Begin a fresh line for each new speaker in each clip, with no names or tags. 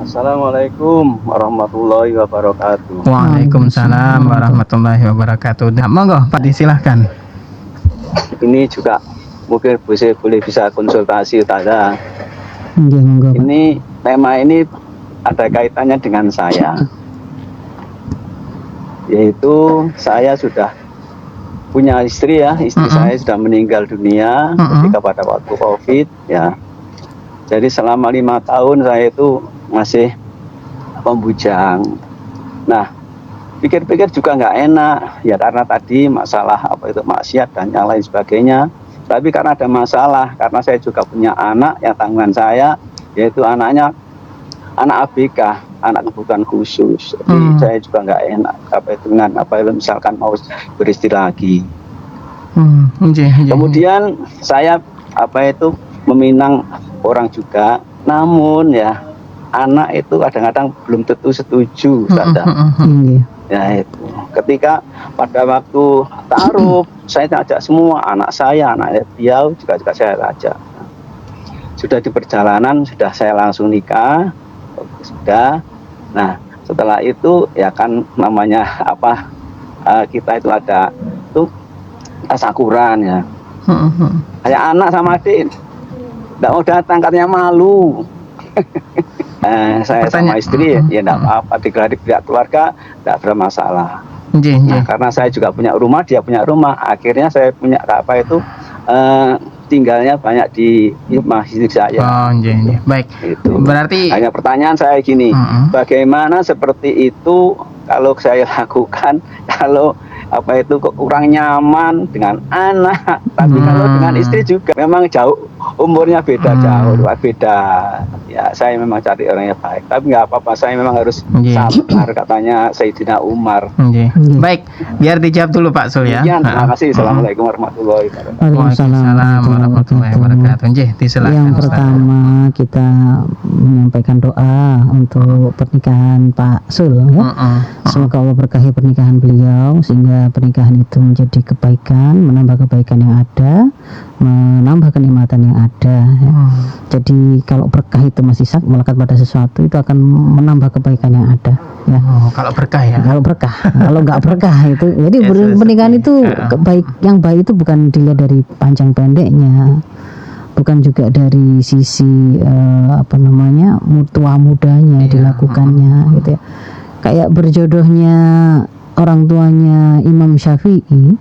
Assalamualaikum warahmatullahi wabarakatuh.
Waalaikumsalam warahmatullahi wabarakatuh. Nah, monggo Pak disilahkan.
Ini juga mungkin boleh bisa konsultasi Ustazah.
Monggo.
Ini tema ini ada kaitannya dengan saya. Yaitu saya sudah punya istri ya, istri saya sudah meninggal dunia ketika pada waktu COVID ya. Jadi selama 5 tahun saya itu masih pembujang. Nah, pikir-pikir juga nggak enak ya, karena tadi masalah apa itu maksiat dan yang lain sebagainya. Tapi karena ada masalah, karena saya juga punya anak yang tanggungan saya, yaitu anak ABK, anak kebutuhan khusus. Jadi saya juga nggak enak apa itu dengan apa itu misalkan mau beristri lagi. Kemudian saya apa itu meminang orang juga, namun ya anak itu kadang-kadang belum tentu setuju, ya itu. Ketika pada waktu taruh, saya ajak semua anak saya, anak dia juga saya ajak. Sudah di perjalanan, sudah saya langsung nikah, sudah. Nah, setelah itu ya kan namanya apa? Kita itu ada tuh tasakuran ya. Kayak anak sama adik, nggak mau datang katanya malu. Saya sama istri ya enggak apa-apa, digelar pihak keluarga enggak bermasalah. Nah, karena saya juga punya rumah, dia punya rumah, akhirnya saya punya apa itu tinggalnya banyak di rumah istri saya.
Baik.
Itu.
Berarti
hanya pertanyaan saya gini, bagaimana seperti itu kalau saya lakukan kalau apa itu kok kurang nyaman dengan anak, tapi kalau dengan istri juga memang jauh umurnya beda, jauh beda ya. Saya memang cari orang yang baik, tapi nggak apa-apa, saya memang harus sabar katanya Sayyidina Umar.
Baik, biar dijawab dulu Pak Sul ya.
Terima kasih. Assalamualaikum warahmatullahi wabarakatuh.
Waalaikumsalam warahmatullahi wabarakatuh. Silakan.
Yang pertama kita menyampaikan doa untuk pernikahan Pak Sul ya. Semoga Allah berkahi pernikahan beliau sehingga pernikahan itu menjadi kebaikan, menambah kebaikan yang ada, menambah kenikmatan yang ada ya. Jadi kalau berkah itu masih melekat pada sesuatu, itu akan menambah kebaikan yang ada ya.
Kalau berkah ya.
Kalau berkah. Kalau nggak berkah itu, jadi pernikahan itu yang baik itu bukan dilihat dari panjang pendeknya, bukan juga dari sisi tua mudanya dilakukannya gitu ya. Kayak berjodohnya orang tuanya Imam Syafi'i,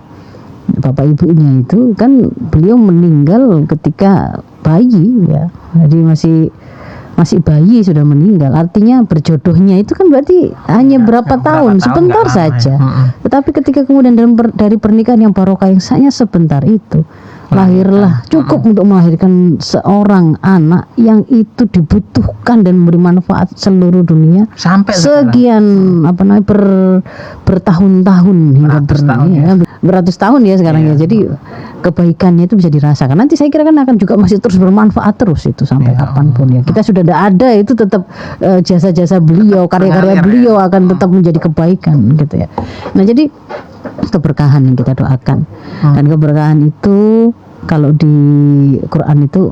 bapak ibunya itu kan beliau meninggal ketika bayi ya. Jadi masih bayi sudah meninggal. Artinya berjodohnya itu kan berarti hanya berapa tahun, sebentar saja. Tetapi ketika kemudian dari pernikahan yang barokah yang hanya sebentar itu, lahirlah cukup untuk melahirkan seorang anak yang itu dibutuhkan dan memberi manfaat seluruh dunia sampai sekian bertahun-tahun hingga beratus tahun ya sekarang ya. Jadi kebaikannya itu bisa dirasakan. Nanti saya kira kan akan juga masih terus bermanfaat terus itu sampai kapanpun ya. Kita sudah ada itu tetap jasa-jasa beliau, karya-karya beliau akan tetap menjadi kebaikan gitu ya. Nah, jadi keberkahan yang kita doakan. Dan keberkahan itu kalau di Quran itu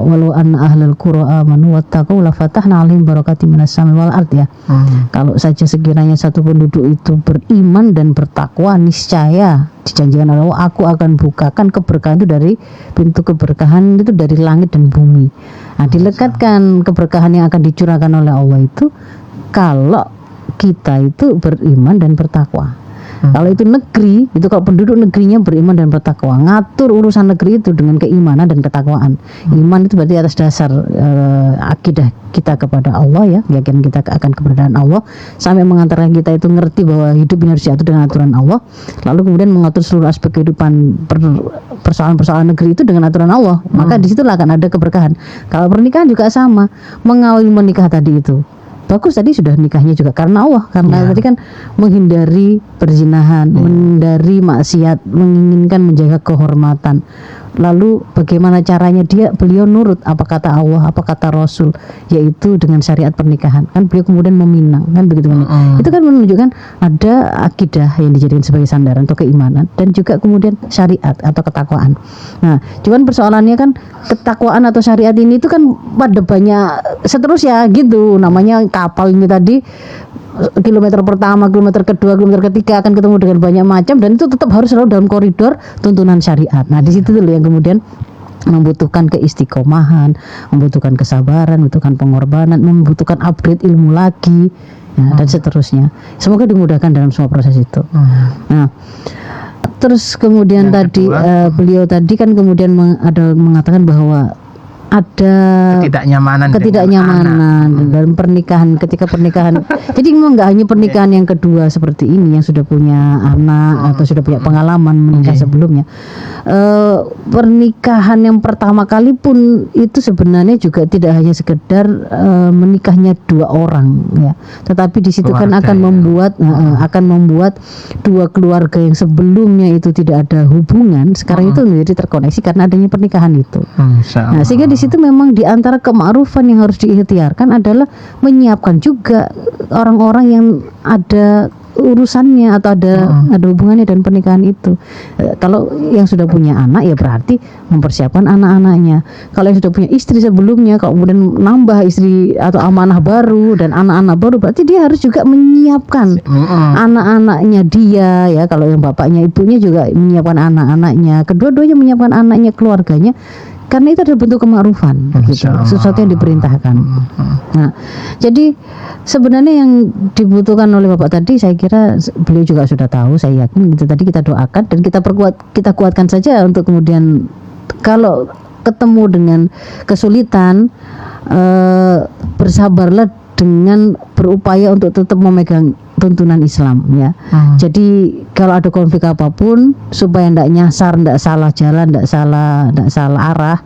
walau anna ahlal qura amanu wattaqu la fatahna 'alaihim barakatim minas samai wal ard ya. Kalau saja sekiranya satu penduduk itu beriman dan bertakwa, niscaya dijanjikan oleh Allah, aku akan bukakan keberkahan itu dari pintu keberkahan itu dari langit dan bumi. Nah, dilekatkan keberkahan yang akan dicurahkan oleh Allah itu kalau kita itu beriman dan bertakwa. Kalau itu negeri, itu kalau penduduk negerinya beriman dan bertakwa, ngatur urusan negeri itu dengan keimanan dan ketakwaan. Iman itu berarti atas dasar akidah kita kepada Allah ya, yakin kita akan keberadaan Allah, sampai mengantarkan kita itu ngerti bahwa hidup ini harus diatur dengan aturan Allah, lalu kemudian mengatur seluruh aspek kehidupan persoalan-persoalan negeri itu dengan aturan Allah. Maka disitulah akan ada keberkahan. Kalau pernikahan juga sama, mengawali menikah tadi itu bagus, tadi sudah nikahnya juga karena Allah, karena tadi kan menghindari perzinahan, menghindari maksiat, menginginkan menjaga kehormatan, lalu bagaimana caranya beliau nurut apa kata Allah, apa kata Rasul, yaitu dengan syariat pernikahan. Kan beliau kemudian meminang, kan begitu kan. Itu kan menunjukkan ada akidah yang dijadikan sebagai sandaran atau keimanan, dan juga kemudian syariat atau ketakwaan. Nah, cuman persoalannya kan ketakwaan atau syariat ini itu kan pada banyak seterusnya gitu. Namanya kapal ini tadi, kilometer pertama, kilometer kedua, kilometer ketiga akan ketemu dengan banyak macam, dan itu tetap harus selalu dalam koridor tuntunan syariat. Nah, di situ dulu yang kemudian membutuhkan keistiqomahan, membutuhkan kesabaran, membutuhkan pengorbanan, membutuhkan upgrade ilmu lagi, ya, dan seterusnya. Semoga dimudahkan dalam semua proses itu. Nah, terus kemudian
yang
tadi
kedua,
beliau tadi kan kemudian ada mengatakan bahwa ada
ketidaknyamanan
dalam pernikahan, ketika pernikahan. Jadi memang nggak hanya pernikahan yang kedua seperti ini yang sudah punya anak atau sudah punya pengalaman menikah sebelumnya. Pernikahan yang pertama kali pun itu sebenarnya juga tidak hanya sekedar menikahnya dua orang, ya, tetapi di situ kan akan membuat dua keluarga yang sebelumnya itu tidak ada hubungan sekarang itu menjadi terkoneksi karena adanya pernikahan itu. Nah, sehingga di situ memang di antara kema'rufan yang harus diikhtiarkan adalah menyiapkan juga orang-orang yang ada urusannya atau ada hubungannya dan pernikahan itu. Kalau yang sudah punya anak ya berarti mempersiapkan anak-anaknya. Kalau yang sudah punya istri sebelumnya, kalau kemudian nambah istri atau amanah baru dan anak-anak baru, berarti dia harus juga menyiapkan anak-anaknya dia, ya. Kalau yang bapaknya ibunya juga menyiapkan anak-anaknya, kedua-duanya menyiapkan anaknya, keluarganya. Karena itu adalah bentuk kema'rufan, gitu, sesuatu yang diperintahkan. Nah, jadi sebenarnya yang dibutuhkan oleh Bapak tadi, saya kira beliau juga sudah tahu, saya yakin. Itu tadi kita doakan dan kita kuatkan saja untuk kemudian kalau ketemu dengan kesulitan, bersabarlah dengan berupaya untuk tetap memegang tuntunan Islam, ya. Jadi kalau ada konflik apapun supaya tidak nyasar, tidak salah jalan, tidak salah arah,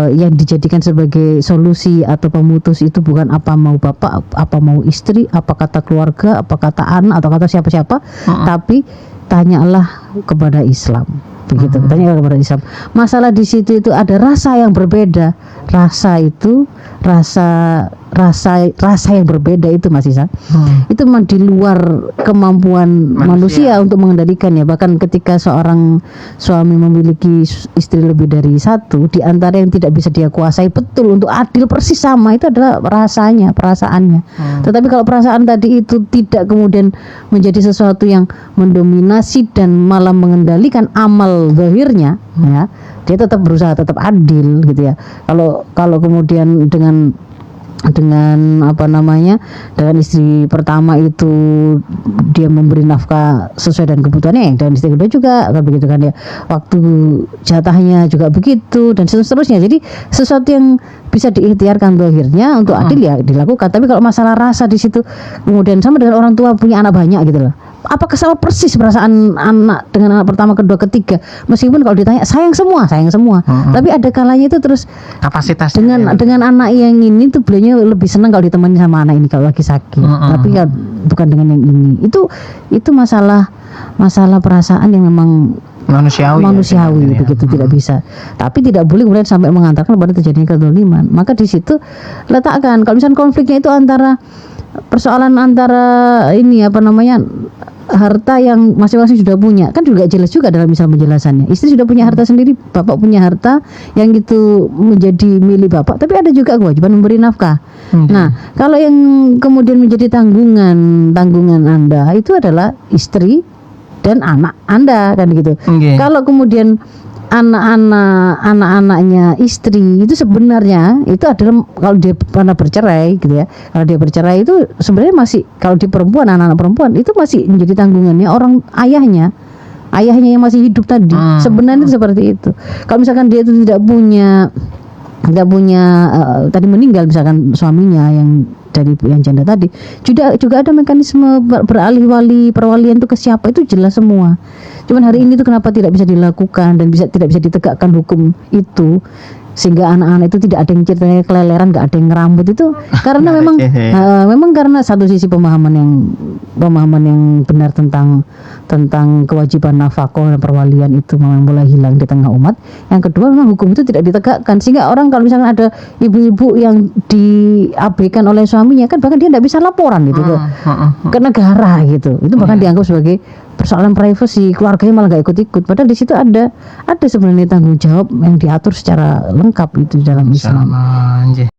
yang dijadikan sebagai solusi atau pemutus itu bukan apa mau bapak, apa mau istri, apa kata keluarga, apa kata anak atau kata siapa-siapa, tapi tanyalah kepada Islam. Begitu, tanya kepada Islam. Masalah di situ itu ada rasa yang berbeda. Rasa itu rasa yang berbeda itu, Mas Isa. Itu memang di luar kemampuan manusia untuk mengendalikan, ya. Bahkan ketika seorang suami memiliki istri lebih dari satu, di antara yang tidak bisa dia kuasai betul untuk adil persis sama itu adalah perasaannya. Tetapi kalau perasaan tadi itu tidak kemudian menjadi sesuatu yang mendominasi dan malah mengendalikan amal zahirnya, ya, dia tetap berusaha tetap adil, gitu, ya. Kalau kemudian dengan dengan istri pertama itu dia memberi nafkah sesuai dengan kebutuhannya, dan istri kedua juga kan begitu kan, ya, waktu jatahnya juga begitu dan seterusnya. Jadi sesuatu yang bisa diikhtiarkan akhirnya untuk adil ya dilakukan. Tapi kalau masalah rasa di situ kemudian sama dengan orang tua punya anak banyak gitu loh. Apakah sama persis perasaan anak dengan anak pertama, kedua, ketiga? Meskipun kalau ditanya sayang semua. Tapi ada kalanya itu terus
kapasitas
dengan anak yang ini tuh beliau lebih senang kalau ditemani sama anak ini kalau lagi sakit. Tapi kan bukan dengan yang ini. Itu masalah perasaan yang memang manusiawi begitu, tidak bisa. Tapi tidak boleh kemudian sampai mengantarkan pada terjadinya kezaliman. Maka di situ letakkan kalau misalnya konfliknya itu persoalan antara harta yang masing-masing sudah punya, kan juga jelas juga dalam misal penjelasannya. Istri sudah punya harta sendiri, bapak punya harta yang itu menjadi milik bapak, tapi ada juga kewajiban memberi nafkah. Nah, kalau yang kemudian menjadi tanggungan Anda itu adalah istri dan anak Anda, kan gitu. Kalau kemudian anak-anaknya istri itu sebenarnya itu adalah kalau dia pernah bercerai, gitu, ya. Kalau dia bercerai itu sebenarnya masih, kalau di perempuan, anak-anak perempuan itu masih menjadi tanggungannya orang ayahnya yang masih hidup tadi. Sebenarnya itu seperti itu. Kalau misalkan dia itu tidak punya tadi meninggal misalkan suaminya yang dari yang janda tadi, juga ada mekanisme perwalian itu ke siapa, itu jelas semua. Cuman hari ini itu kenapa tidak bisa dilakukan dan tidak bisa ditegakkan hukum itu, sehingga anak-anak itu tidak ada yang ceritanya keleleran, nggak ada yang ngerambut itu karena memang memang karena satu sisi pemahaman yang benar tentang kewajiban nafkah dan perwalian itu memang mulai hilang di tengah umat. Yang kedua memang hukum itu tidak ditegakkan, sehingga orang kalau misalkan ada ibu-ibu yang diabaikan oleh suaminya kan bahkan dia tidak bisa laporan gitu ke negara gitu, itu bahkan dianggap sebagai persoalan privasi, keluarganya malah gak ikut-ikut. Padahal di situ ada sebenarnya tanggung jawab yang diatur secara lengkap itu dalam Islam.
Sama,